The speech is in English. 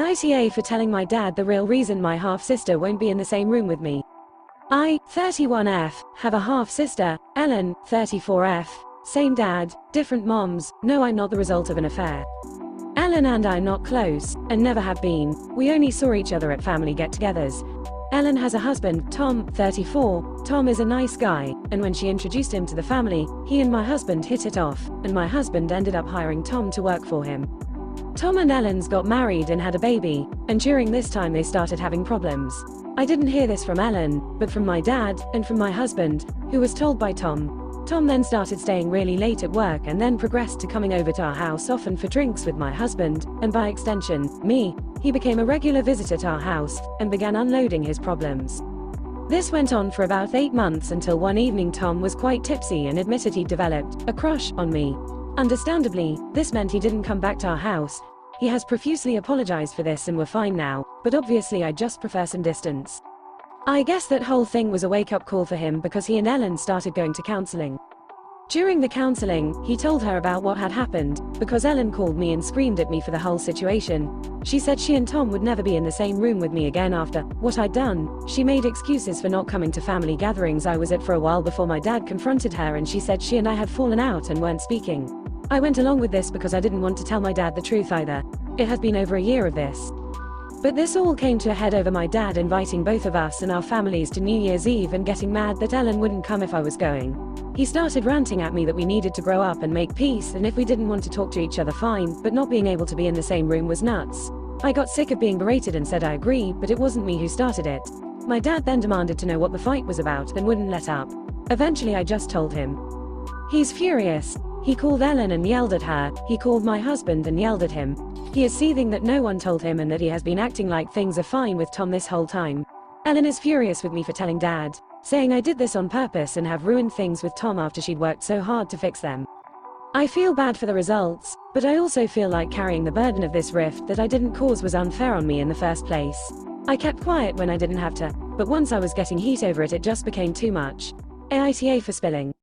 AITA for telling my dad the real reason my half-sister won't be in the same room with me. I, 31F, have a half-sister, Ellen, 34F, same dad, different moms. No, I'm not the result of an affair. Ellen and I'm not close, and never have been. We only saw each other at family get-togethers. Ellen has a husband, Tom, 34. Tom is a nice guy, and when she introduced him to the family, he and my husband hit it off, and my husband ended up hiring Tom to work for him. Tom and Ellen's got married and had a baby, and during this time they started having problems. I didn't hear this from Ellen, but from my dad, and from my husband, who was told by Tom. Tom then started staying really late at work and then progressed to coming over to our house often for drinks with my husband, and by extension, me. He became a regular visitor to our house, and began unloading his problems. This went on for about 8 months until one evening Tom was quite tipsy and admitted he'd developed a crush on me. Understandably, this meant he didn't come back to our house. He has profusely apologized for this and we're fine now, but obviously I just prefer some distance. I guess that whole thing was a wake-up call for him because he and Ellen started going to counseling. During the counseling, he told her about what had happened, because Ellen called me and screamed at me for the whole situation. She said she and Tom would never be in the same room with me again after what I'd done. She made excuses for not coming to family gatherings I was at for a while before my dad confronted her, and she said she and I had fallen out and weren't speaking. I went along with this because I didn't want to tell my dad the truth either. It had been over a year of this. But this all came to a head over my dad inviting both of us and our families to New Year's Eve and getting mad that Ellen wouldn't come if I was going. He started ranting at me that we needed to grow up and make peace, and if we didn't want to talk to each other fine, but not being able to be in the same room was nuts. I got sick of being berated and said I agree, but it wasn't me who started it. My dad then demanded to know what the fight was about and wouldn't let up. Eventually I just told him. He's furious. He called Ellen and yelled at her. He called my husband and yelled at him. He is seething that no one told him and that he has been acting like things are fine with Tom this whole time. Ellen is furious with me for telling Dad, saying I did this on purpose and have ruined things with Tom after she'd worked so hard to fix them. I feel bad for the results, but I also feel like carrying the burden of this rift that I didn't cause was unfair on me in the first place. I kept quiet when I didn't have to, but once I was getting heat over it, it just became too much. AITA for spilling.